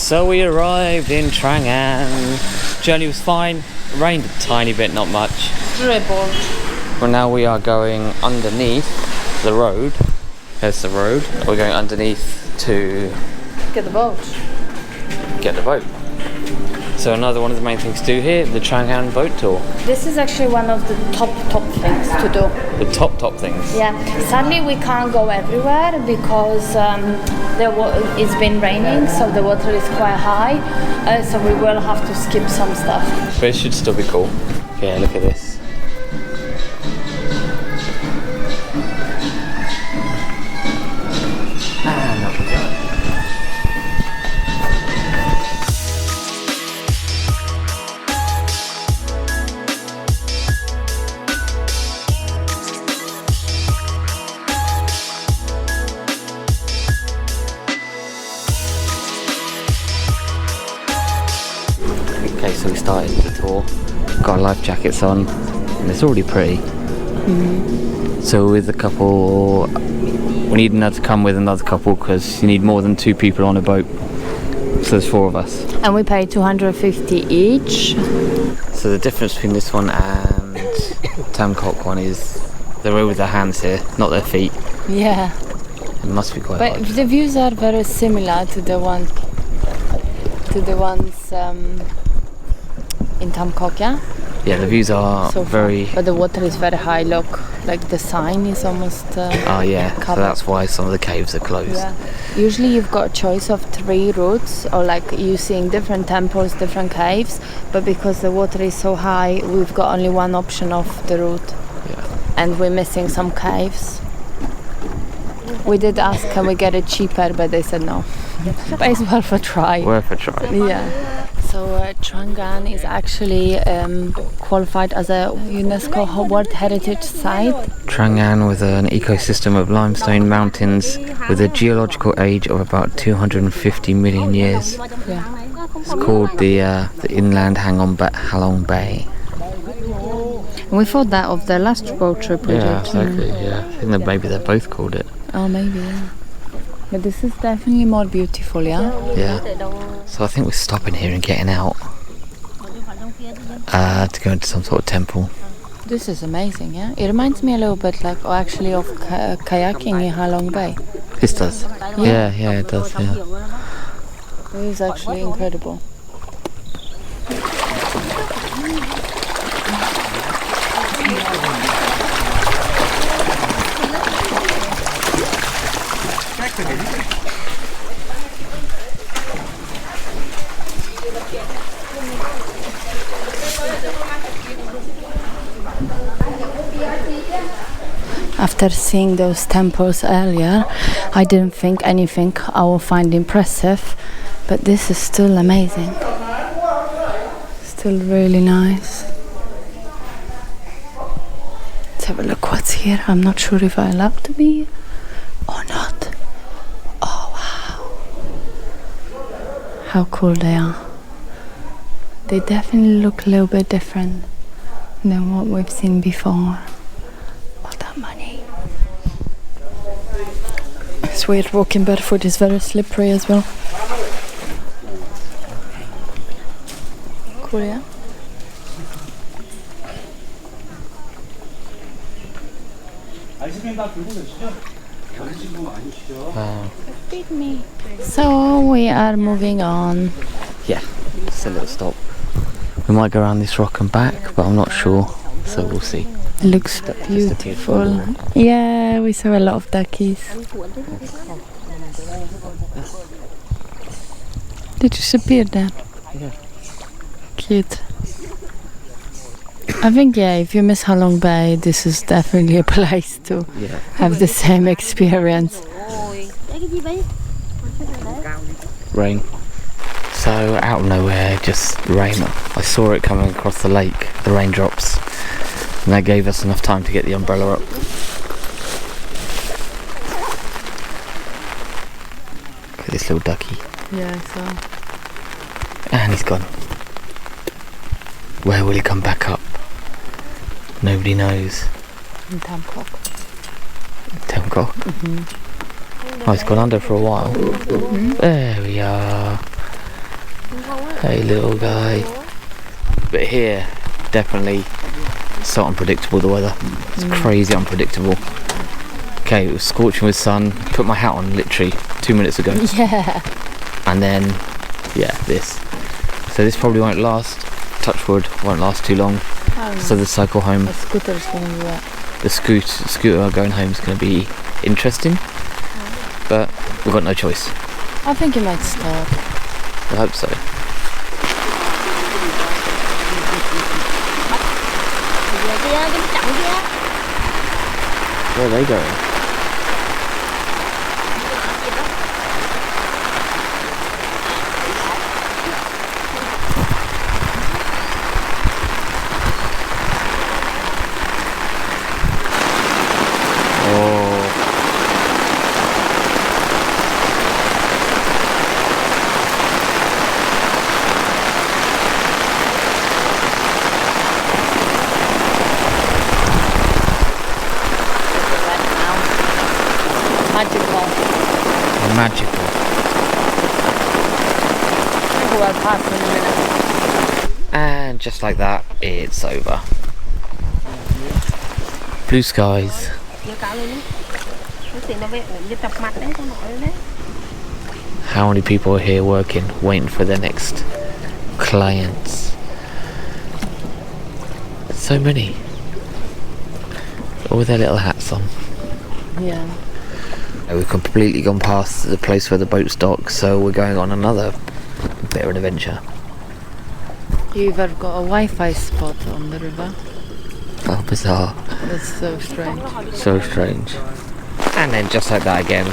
So we arrived in Trang An. Journey was fine. It rained a tiny bit, not much. Dribble. Well, now we are going underneath the road. There's the road. We're going underneath to Get the boat. get the boat. So another one of the main things to do here, the Trang An boat tour. This is actually one of the top things to do. The top things. Yeah, sadly we can't go everywhere because it's been raining, so the water is quite high. So we will have to skip some stuff. But it should still be cool. Yeah, look at this. Okay, so we started the tour. Got our life jackets on, and it's already pretty. So with a couple, we need to come with another couple because you need more than 2 people on a boat. So there's 4 of us. And we paid 250 each. So the difference between this one and Tam Coc one is they're all with their hands here, not their feet. Yeah. It must be quite But hard. the views are very similar to the ones in Tam Coc, yeah? Yeah, the views are So very... But the water is very high, look. Like the sign is almost Oh yeah, so covered. that's why some of the caves are closed. Yeah. Usually you've got a choice of 3 routes, or like you seeing different temples, different caves, but because the water is so high, we've got only one option of the route. Yeah. And we're missing some caves. We did ask, can we get it cheaper, but they said no. But it's worth a try. Worth a try. Yeah. So Trang An is actually qualified as a UNESCO World Heritage Site. Trang An with an ecosystem of limestone mountains with a geological age of about 250 million years. Yeah. It's called the Inland Halong Bay. We thought that of the last boat trip we Yeah, did. exactly. Yeah, I think that maybe they both called it. Oh, maybe, yeah. But this is definitely more beautiful, yeah? Yeah. So I think we're stopping here and getting out to go into some sort of temple. This is amazing, yeah? It reminds me a little bit like, actually of kayaking in Halong Bay. This does. Yeah, it does, yeah. It is actually incredible. After seeing those temples earlier, I didn't think anything I will find impressive, but this is still amazing. Still really nice. Let's have a look what's here. I'm not sure if I'm allowed to be here or not. Oh wow. How cool they are. They definitely look a little bit different than what we've seen before. All that money. It's weird walking barefoot, is very slippery as well. Cool, yeah? Feed me. So we are moving on. Yeah, just a little stop. We might go around this rock and back, but I'm not sure, so we'll see. It looks beautiful. Yeah, we saw a lot of duckies. They disappeared then. Yeah. Cute. I think, yeah, if you miss Halong Bay, this is definitely a place to have the same experience. Rain. So out of nowhere, just rain. I saw it coming across the lake, the raindrops, and that gave us enough time to get the umbrella up. Look at this little ducky. Yeah, so. And he's gone. Where will he come back up? Nobody knows. In Tam Coc. Tam Coc? Oh, he's gone under for a while. There we are. Hey little guy. But here, definitely so unpredictable, the weather. It's crazy unpredictable. Okay, it was scorching with sun. Put my hat on literally 2 minutes ago. Yeah. And then, yeah, this. So this probably won't last, touch wood, won't last too long. So the cycle home, The scooter's going to be wet. the scooter going home is going to be interesting. But we've got no choice. I think it might stop. I hope so. Where are they going? Magical. We'll pass in a minute. And just like that, it's over. Blue skies. How many people are here working, waiting for their next clients? So many. All with their little hats on. Yeah. We've completely gone past the place where the boats dock, so we're going on another bit of an adventure. You've got a Wi-Fi spot on the river. Oh, bizarre. That's so strange. So strange. And then just like that again,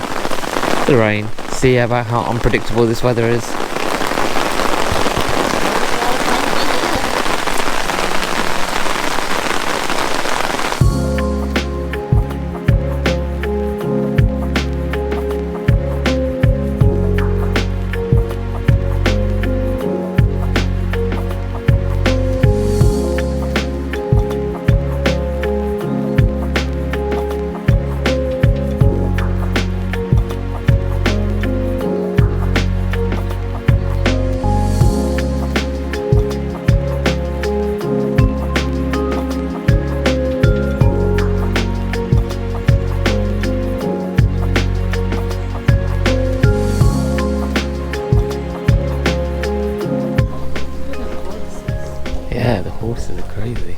the rain. See about how unpredictable this weather is? Yeah, the horses are crazy.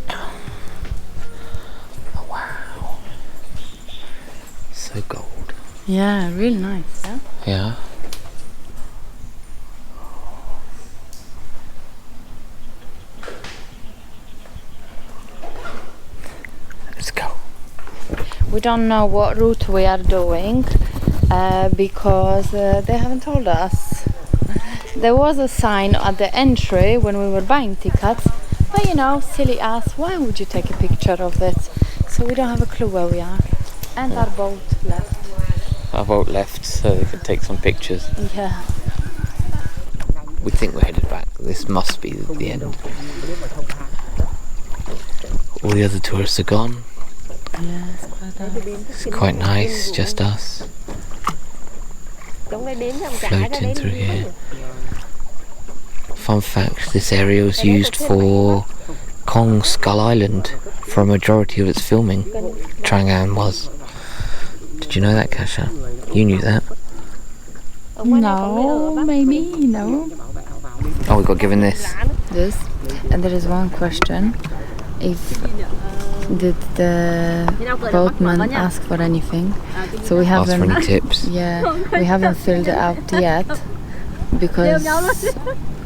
Oh, wow. So gold. Yeah, really nice. Yeah. Yeah. Let's go. We don't know what route we are doing because they haven't told us. There was a sign at the entry when we were buying tickets, but you know, silly us, why would you take a picture of this? So we don't have a clue where we are. And our boat left. Our boat left so they could take some pictures. Yeah. We think we're headed back. This must be the end. All the other tourists are gone. Yeah, it's quite nice. It's quite nice, just us. Floating through here. Fun fact, this area was used for Kong Skull Island for a majority of its filming. Trang An was. Did you know that, Kasha? You knew that. No, maybe, no. Oh, we got given this. This, and there is one question. Did the boatman ask for anything? So we Ask haven't. for any tips. Yeah, we haven't filled it out yet because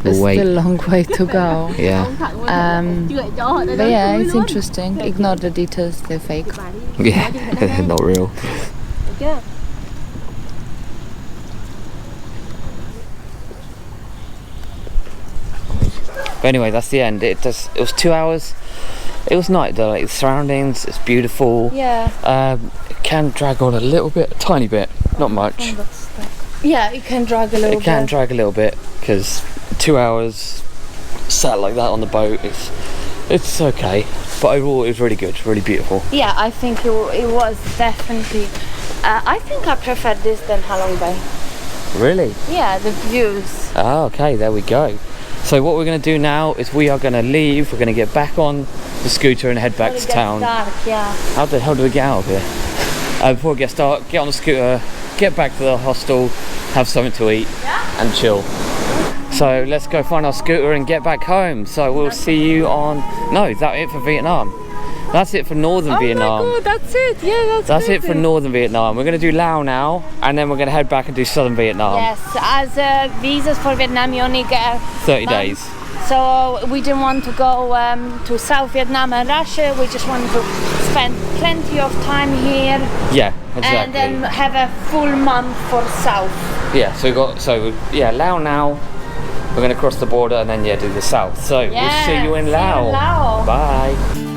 there's Wait. still a long way to go. Yeah. But yeah, it's interesting. Ignore the details; they're fake. Yeah, they're not real. But anyway, that's the end. It was 2 hours. It was nice though, like the surroundings, it's beautiful. Yeah. It can drag on a little bit, a tiny bit, not much. Yeah, it can drag a little bit. It can drag a little bit because 2 hours sat like that on the boat, it's okay. But overall it was really good, really beautiful. Yeah, I think it was definitely. I think I preferred this than Halong Bay. Really? Yeah, the views. Oh, okay, there we go. So what we're going to do now is we are going to leave. We're going to get back on the scooter and head back When to it gets town. dark, yeah. How the hell do we get out of here? Before we get on the scooter, get back to the hostel, have something to eat, and chill. So let's go find our scooter and get back home. So we'll see you on... No, is that it for Vietnam? That's it for northern Vietnam. Oh my god, that's it. Yeah, That's it for northern Vietnam. We're going to do Lao now, and then we're going to head back and do southern Vietnam. Yes, as visas for Vietnam, you only get 30 days. So we didn't want to go to South Vietnam and Russia. We just wanted to spend plenty of time here. Yeah, exactly. And then have a full month for South. Yeah, so we got Lao now. We're going to cross the border and then do the south. So we'll see you in Lao. See you in Lao. Bye.